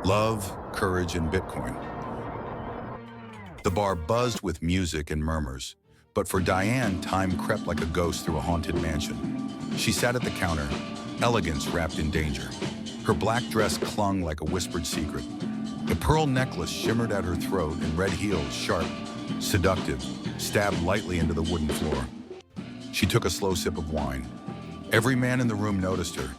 Love, courage, and Bitcoin. The bar buzzed with music and murmurs, but for Diane, time crept like a ghost through a haunted mansion. She sat at the counter, elegance wrapped in danger. Her black dress clung like a whispered secret. A pearl necklace shimmered at her throat, and red heels, sharp, seductive, stabbed lightly into the wooden floor. She took a slow sip of wine. Every man in the room noticed her,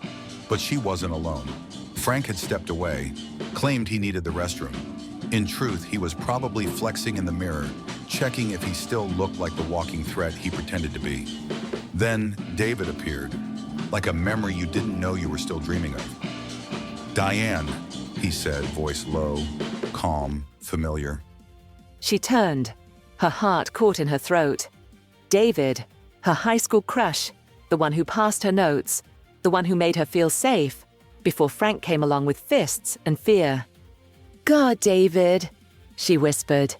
but she wasn't alone. Frank had stepped away, claimed he needed the restroom. In truth, he was probably flexing in the mirror, checking if he still looked like the walking threat he pretended to be. Then David appeared, like a memory you didn't know you were still dreaming of. "Diane," he said, voice low, calm, familiar. She turned, her heart caught in her throat. David, her high school crush, the one who passed her notes, the one who made her feel safe, before Frank came along with fists and fear. "God, David," she whispered,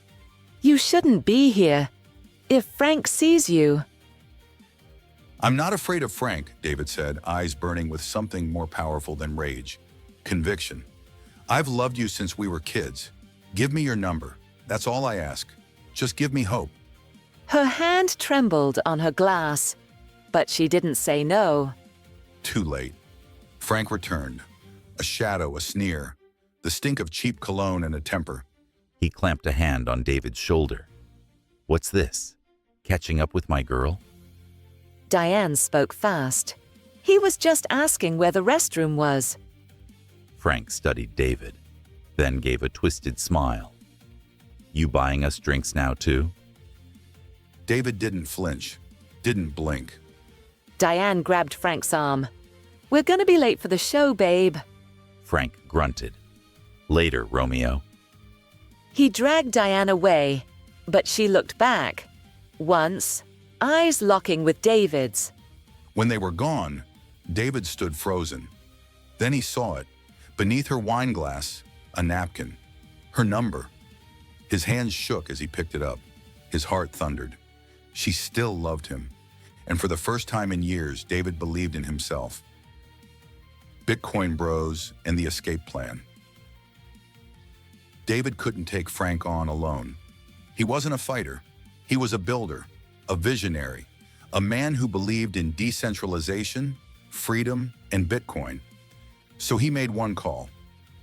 "you shouldn't be here. If Frank sees you—" "I'm not afraid of Frank," David said, eyes burning with something more powerful than rage. Conviction. "I've loved you since we were kids. Give me your number. That's all I ask. Just give me hope." Her hand trembled on her glass, but she didn't say no. Too late. Frank returned. A shadow, a sneer, the stink of cheap cologne and a temper. He clamped a hand on David's shoulder. "What's this? Catching up with my girl?" Diane spoke fast. He was just asking where the restroom was. Frank studied David, then gave a twisted smile. "You buying us drinks now, too?" David didn't flinch, didn't blink. Diane grabbed Frank's arm. "We're gonna be late for the show, babe." Frank grunted. "Later, Romeo." He dragged Diane away, but she looked back. Once, eyes locking with David's. When they were gone, David stood frozen. Then he saw it. Beneath her wine glass, a napkin. Her number. His hands shook as he picked it up. His heart thundered. She still loved him. And for the first time in years, David believed in himself. Bitcoin bros and the escape plan. David couldn't take Frank on alone. He wasn't a fighter. He was a builder, a visionary, a man who believed in decentralization, freedom, and Bitcoin. So he made one call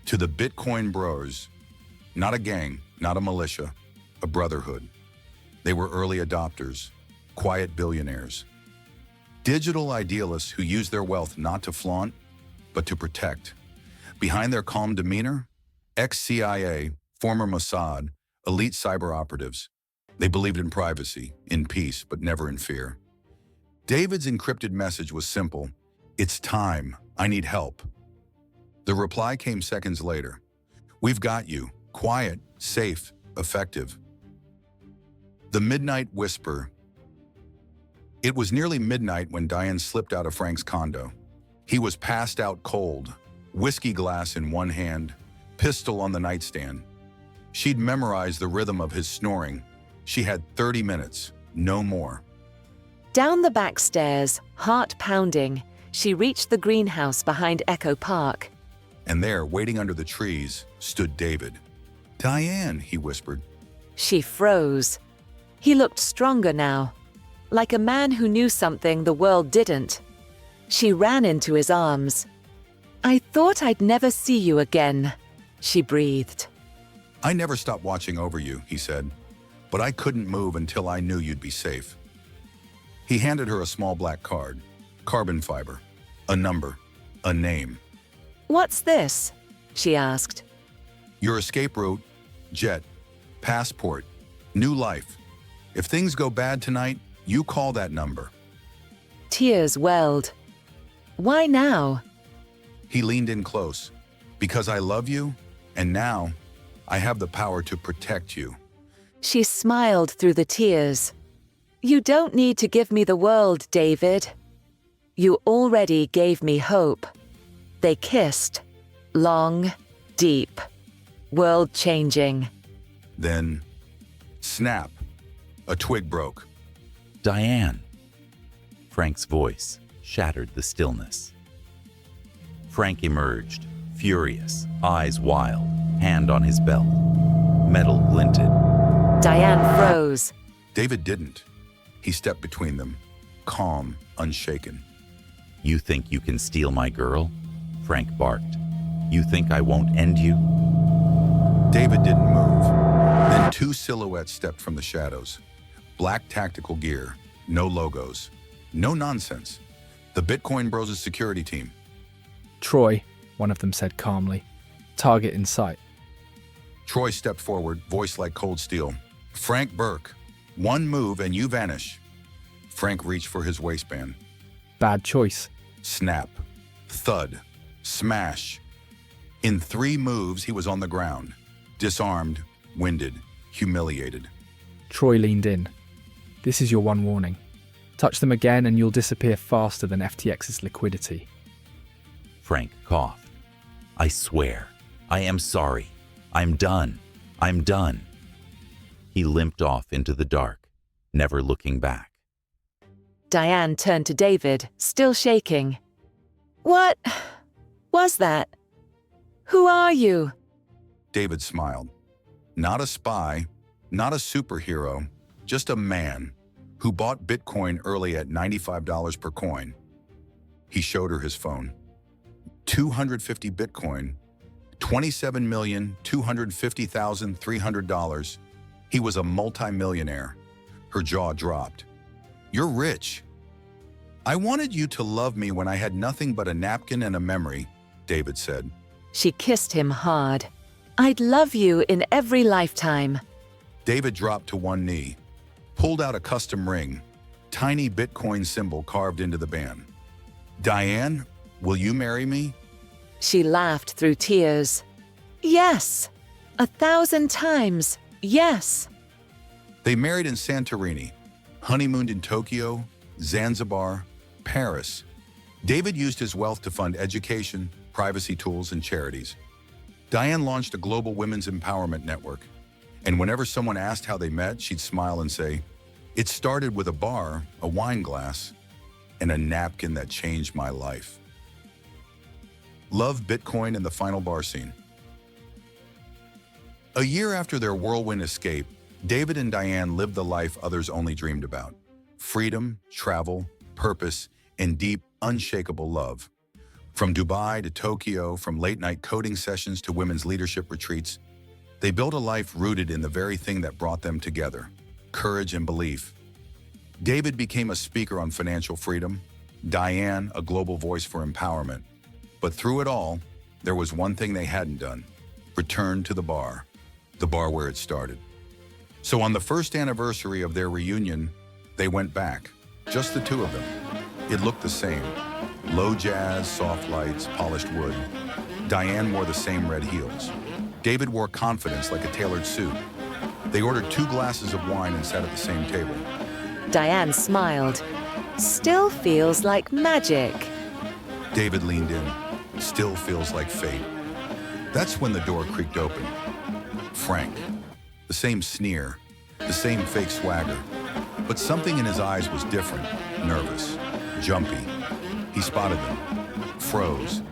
to the Bitcoin bros, not a gang, not a militia, a brotherhood. They were early adopters, quiet billionaires, digital idealists who used their wealth not to flaunt, but to protect. Behind their calm demeanor, ex-CIA, former Mossad, elite cyber operatives. They believed in privacy, in peace, but never in fear. David's encrypted message was simple: "It's time. I need help." The reply came seconds later. "We've got you. Quiet, safe, effective." The midnight whisper. It was nearly midnight when Diane slipped out of Frank's condo. He was passed out cold, whiskey glass in one hand, pistol on the nightstand. She'd memorized the rhythm of his snoring. She had 30 minutes, no more. Down the back stairs, heart pounding, she reached the greenhouse behind Echo Park. And there, waiting under the trees, stood David. "Diane," he whispered. She froze. He looked stronger now, like a man who knew something the world didn't. She ran into his arms. "I thought I'd never see you again," she breathed. "I never stopped watching over you," he said, "but I couldn't move until I knew you'd be safe." He handed her a small black card, carbon fiber, a number, a name. "What's this?" she asked. "Your escape route, jet, passport, new life. If things go bad tonight, you call that number." Tears welled. "Why now?" He leaned in close. "Because I love you, and now I have the power to protect you." She smiled through the tears. "You don't need to give me the world, David. You already gave me hope." They kissed. Long, deep, world-changing. Then, snap, a twig broke. "Diane." Frank's voice shattered the stillness. Frank emerged, furious, eyes wild. hand on his belt. Metal glinted. Diane froze. David didn't. He stepped between them, calm, unshaken. You think you can steal my girl? Frank barked. You think I won't end you? David didn't move. Then two silhouettes stepped from the shadows. Black tactical gear, no logos, no nonsense. The Bitcoin Bros' security team. Troy, one of them said calmly. Target in sight. Troy stepped forward, voice like cold steel. Frank Burke, one move and you vanish. Frank reached for his waistband. Bad choice. Snap, thud, smash. In 3 moves, he was on the ground, disarmed, winded, humiliated. Troy leaned in. This is your one warning. Touch them again and you'll disappear faster than FTX's liquidity. Frank coughed. I swear, I am sorry. I'm done. I'm done. He limped off into the dark, never looking back. Diane turned to David, still shaking. What was that? Who are you? David smiled. Not a spy, not a superhero, just a man who bought Bitcoin early at $95 per coin. He showed her his phone. 250 Bitcoin, $27,250,300. He was a multimillionaire. Her jaw dropped. You're rich. I wanted you to love me when I had nothing but a napkin and a memory, David said. She kissed him hard. I'd love you in every lifetime. David dropped to one knee, pulled out a custom ring, tiny Bitcoin symbol carved into the band. Diane, will you marry me? She laughed through tears. Yes, 1,000 times, yes. They married in Santorini, honeymooned in Tokyo, Zanzibar, Paris. David used his wealth to fund education, privacy tools, and charities. Diane launched a global women's empowerment network, and whenever someone asked how they met, she'd smile and say, "It started with a bar, a wine glass, and a napkin that changed my life." Love, Bitcoin, and the final bar scene. A year after their whirlwind escape, David and Diane lived the life others only dreamed about. Freedom, travel, purpose, and deep, unshakable love. From Dubai to Tokyo, from late-night coding sessions to women's leadership retreats, they built a life rooted in the very thing that brought them together, courage and belief. David became a speaker on financial freedom, Diane a global voice for empowerment. But through it all, there was one thing they hadn't done: return to the bar where it started. So on the first anniversary of their reunion, they went back, just the two of them. It looked the same. Low jazz, soft lights, polished wood. Diane wore the same red heels. David wore confidence like a tailored suit. They ordered 2 glasses of wine and sat at the same table. Diane smiled. Still feels like magic. David leaned in. Still feels like fate. That's when the door creaked open. Frank. The same sneer, the same fake swagger. But something in his eyes was different, nervous, jumpy. He spotted them, froze,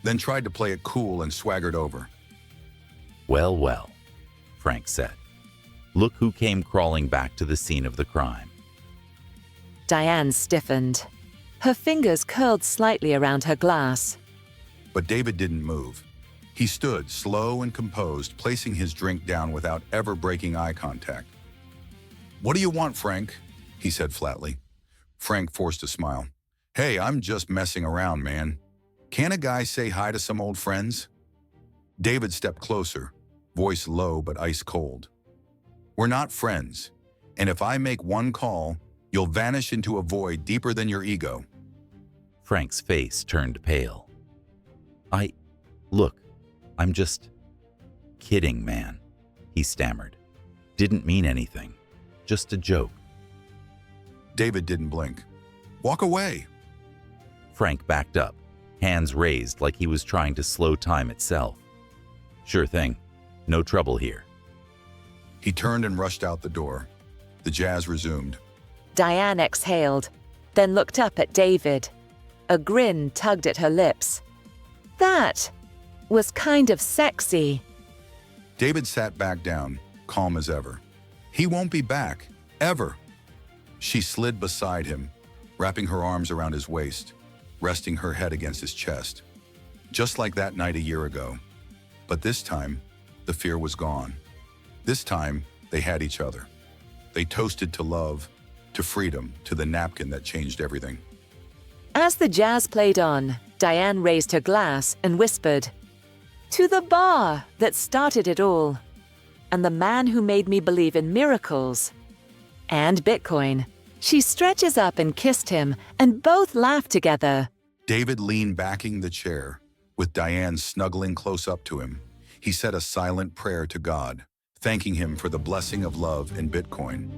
then tried to play it cool and swaggered over. Well, well, Frank said. Look who came crawling back to the scene of the crime. Diane stiffened. Her fingers curled slightly around her glass. But David didn't move. He stood, slow and composed, placing his drink down without ever breaking eye contact. "What do you want, Frank?" he said flatly. Frank forced a smile. "Hey, I'm just messing around, man. Can a guy say hi to some old friends?" David stepped closer, voice low but ice cold. "We're not friends, and if I make one call, you'll vanish into a void deeper than your ego." Frank's face turned pale. Look, I'm just kidding, man," he stammered. "Didn't mean anything. Just a joke." David didn't blink. "Walk away." Frank backed up, hands raised like he was trying to slow time itself. "Sure thing. No trouble here." He turned and rushed out the door. The jazz resumed. Diane exhaled, then looked up at David. A grin tugged at her lips. That was kind of sexy. David sat back down, calm as ever. He won't be back, ever. She slid beside him, wrapping her arms around his waist, resting her head against his chest. Just like that night a year ago. But this time, the fear was gone. This time, they had each other. They toasted to love, to freedom, to the napkin that changed everything. As the jazz played on, Diane raised her glass and whispered, "To the bar that started it all, and the man who made me believe in miracles and Bitcoin." She stretches up and kissed him, and both laughed together. David leaned backing the chair, with Diane snuggling close up to him. He said a silent prayer to God, thanking him for the blessing of love and Bitcoin.